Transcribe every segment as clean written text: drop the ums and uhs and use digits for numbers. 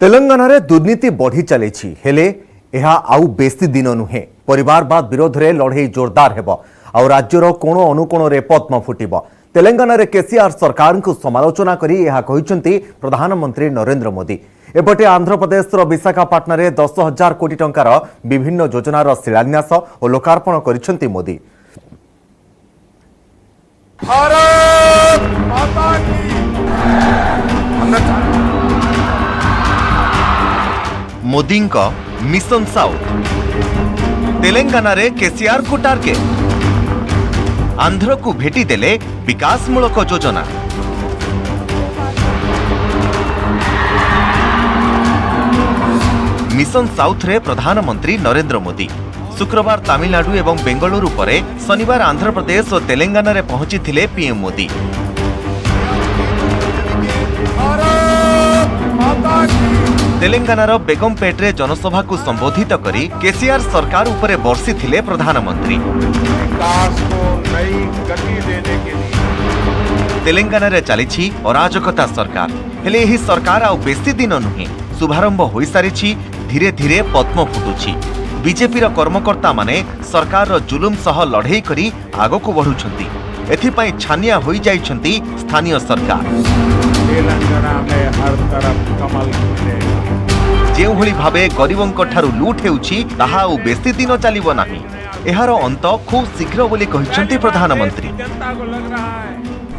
तेलंगाना रे दुर्नीति बढ़ी चली हेले यह आउ बेसी दिन नुहे। परिवारवाद विरोध रे लड़ई जोरदार हेब आउ राज्यर कोण अनुकोण रे पद्म फुटिब। तेलंगाना रे केसीआर सरकार को समालोचना करी यह कहिसंती प्रधानमंत्री नरेंद्र मोदी। एपटे आंध्र प्रदेश विशाखापाटना रे 10,000 कोटी टंकार विभिन्न योजनार शिलान्यास और लोकार्पण करिसंती मोदी। भारत माता की मोदी मिशन साउथ तेलंगाना रे केसीआर को टार्गेट। आंध्र को भेटी देले विकासमूलक योजना। मिशन साउथ रे प्रधानमंत्री नरेंद्र मोदी शुक्रवार तमिलनाडु एवं बेंगलुरु परे शनिवार आंध्र प्रदेश और तेलंगाना रे पहुंची थिले पीएम मोदी। तेलंगानार बेगमपेट रे जनसभा को संबोधित करी केसीआर सरकार उपरे बर्षी थिले प्रधानमंत्री। विकास को नई गति देने के लिए तेलंगाना रे चली अराजकता सरकार हेले यही सरकार आ बेसी दिन नुहे शुभारंभ हो सारी धीरे धीरे पद्म फुटुछि। बीजेपी कर्मकर्ता माने सरकार रो जुलुम सह लड़ई करी आगो को बढ़ुछंती। एथिपाई छानिया होई जाइछंती स्थानीय सरकार। तेलंगाना में हर तरफ कमल खिलेगा। जेउ भली भाबे गरीबों ठारू लूट हेउछि ताहा आ बेसी दिन चलिबो नाही। एहार अंत खूब शीघ्र बोली कहिसंती प्रधानमंत्री। जनता को लग रहा है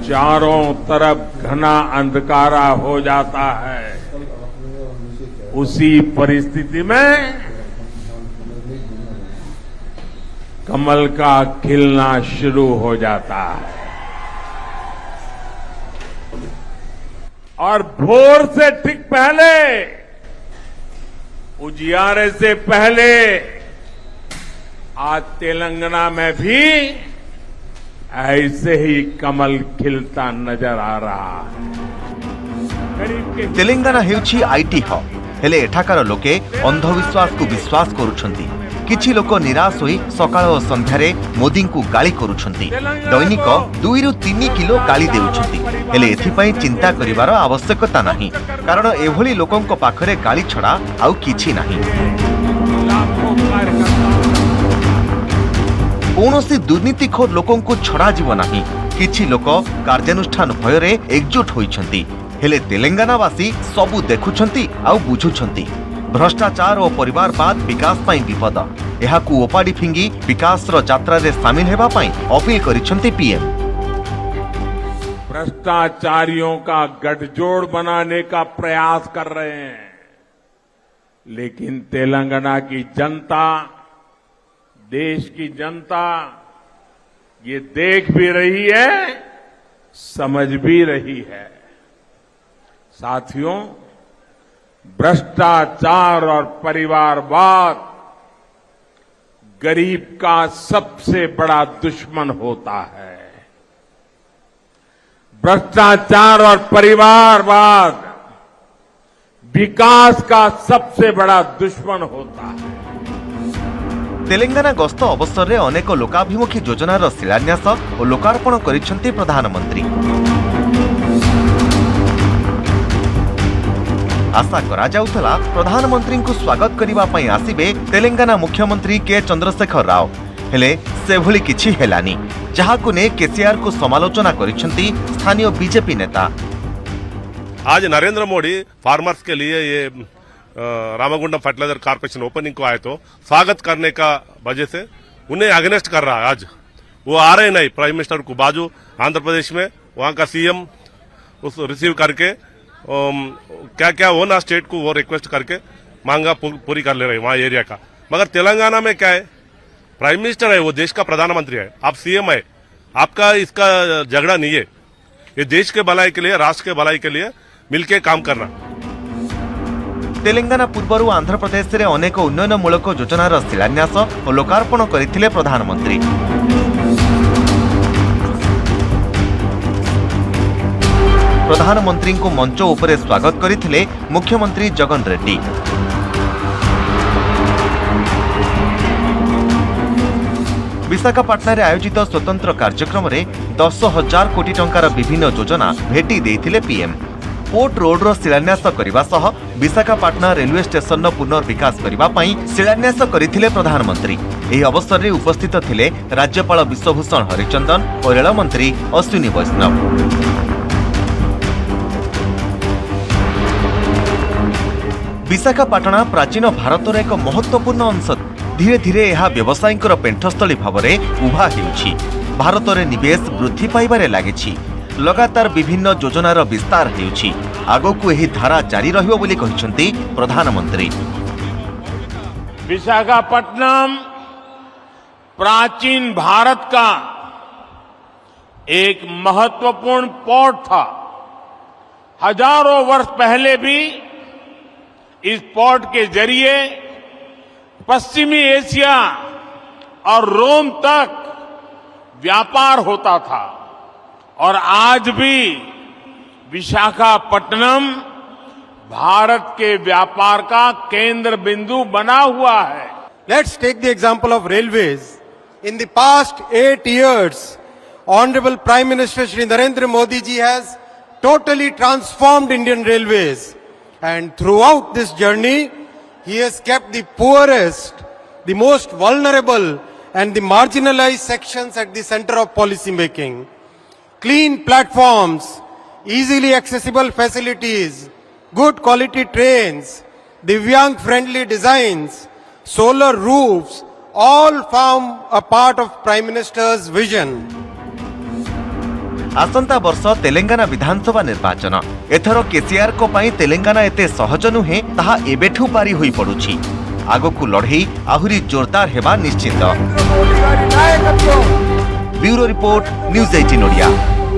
चारों तरफ घना अंधकारा हो जाता है। उसी परिस्थिति में कमल का खिलना शुरू हो जाता है और भोर से ठीक पहले उजियारे से पहले आज तेलंगाना में भी ऐसे ही कमल खिलता नजर आ रहा है। तेलंगाना हेउछि आईटी हब हेले एठाकार लोके अंधविश्वास को विश्वास करुछंती। किछि लोक निराश होई सकाळ और संध्यारे मोदी को गाली करुछंती। दैनिक 2 ରୁ 3 किलो गाली देउछंती। हेले एथिपाई चिंता करिवार आवश्यकता नाही, कारण एभली लोकंक पाखरे गाली छडा आउ किछि नाही। कौनसी दुर्नीतिखोर लोकं को छड़ा जीव नाही। किछि लोक कार्यानुष्ठान भयरे एकजुट होइछंती। हेले तेलंगानावासी सबु देखुछंती आउ बुझुछंती। भ्रष्टाचार और परिवारवाद विकास पाई विपद एहाकू ओपाड़ी फिंगी विकास यात्रा रे शामिल हेबा पाई अपील करिसंती पीएम। भ्रष्टाचारियों का गठजोड़ बनाने का प्रयास कर रहे हैं, लेकिन तेलंगाना की जनता, देश की जनता ये देख भी रही है, समझ भी रही है। साथियों, भ्रष्टाचार और परिवारवाद गरीब का सबसे बड़ा दुश्मन होता है। भ्रष्टाचार और परिवारवाद विकास का सबसे बड़ा दुश्मन होता है। तेलंगाना गस्त अवसर में अनेक लोकाभिमुखी योजनार शिलान्यास और लोकार्पण करिसंती प्रधानमंत्री। आशा करा जाउथला प्रधानमंत्री को स्वागत करिबा पई आसीबे तेलंगाना मुख्यमंत्री के चंद्रशेखर राव, हेले से भली किछि हेलानी, जहाकु ने केसीआर को समालोचना करिसंती स्थानीय बीजेपी नेता। आज नरेंद्र मोदी फार्मर्स के लिए ये रामागुंडम फर्टिलाइजर कारपोरेशन ओपनिंग को आए तो स्वागत करने का वजह से उन्हें अगेंस्ट कर रहा है। आज वो आ रहे नहीं प्राइम मिनिस्टर को बाजू आंध्र प्रदेश में, वहां का सीएम उस रिसीव करके क्या क्या हो ना स्टेट को वो रिक्वेस्ट करके मांगा पूरी कर ले रहे वहां एरिया का। मगर तेलंगाना में क्या है, प्राइम मिनिस्टर है, वो देश का प्रधानमंत्री है, आप सीएम है, आपका इसका झगड़ा नहीं है। ये देश के भलाई के लिए, राष्ट्र के भलाई के लिए मिलके काम करना। तेलंगाना पूर्व आंध्र प्रदेश में अनेक उन्नयनमूलक योजनार शिलान्यास और लोकार्पण करथिले प्रधानमंत्री। प्रधानमंत्री को मंच उपरे स्वागत करथिले मुख्यमंत्री जगन रेड्डी। विशाखापाटना रे आयोजित स्वतंत्र कार्यक्रम में 10,000 कोटी टंकार विभिन्न योजना भेटी देइथिले पीएम। पोर्ट रोड शिलान्यास करने सह विशाखापाटना रेलवे स्टेशन पुनर्विकास करने शिलान्यास करथिले प्रधानमंत्री। ଏହି ଅବସରରେ ଉପସ୍ଥିତ ଥିଲେ ରାଜ୍ୟପାଳ ବିଶ୍ୱଭୂଷଣ ହରିଚନ୍ଦନ ଓ ରେଳ ମନ୍ତ୍ରୀ ଅଶ୍ୱିନୀ ବୈଷ୍ଣବ। विशाखापाटना प्राचीन भारतर एक महत्वपूर्ण अंश। धीरे धीरे यह व्यवसायींकर पेंठस्थली भाव में उभा हेउछि। भारत में निवेश वृद्धि पाइबारे लागिछि। लगातार विभिन्न योजनार विस्तार हेउछि। आगकू एही धारा जारी रहिबो बोली कहिसंती प्रधानमंत्री। विशाखापट्टनम प्राचीन भारत का एक महत्वपूर्ण पोर्ट था। हजारों वर्ष पहले भी इस पोर्ट के जरिए पश्चिमी एशिया और रोम तक व्यापार होता था और आज भी विशाखापट्टनम भारत के व्यापार का केंद्र बिंदु बना हुआ है। Let's take the example of railways. In the past 8 years, Honorable Prime Minister Shri Narendra Modi ji has totally transformed Indian Railways. And throughout this journey, he has kept the poorest, the most vulnerable and the marginalized sections at the center of policy making. Clean platforms, easily accessible facilities, good quality trains, Divyang friendly designs, solar roofs, all form a part of Prime Minister's vision. आसंता वर्ष तेलंगाना विधानसभा निर्वाचन। एथर केसीआर को पाई तेलंगाना एते सहज नुहे ताहा एबेठू पारी होई पडुछि। आगकू लढेई आहुरी जोरदार हेबा निश्चित। Bureau report news 18 Odia.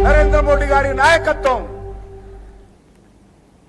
Narendra Modi गारी नायकत्व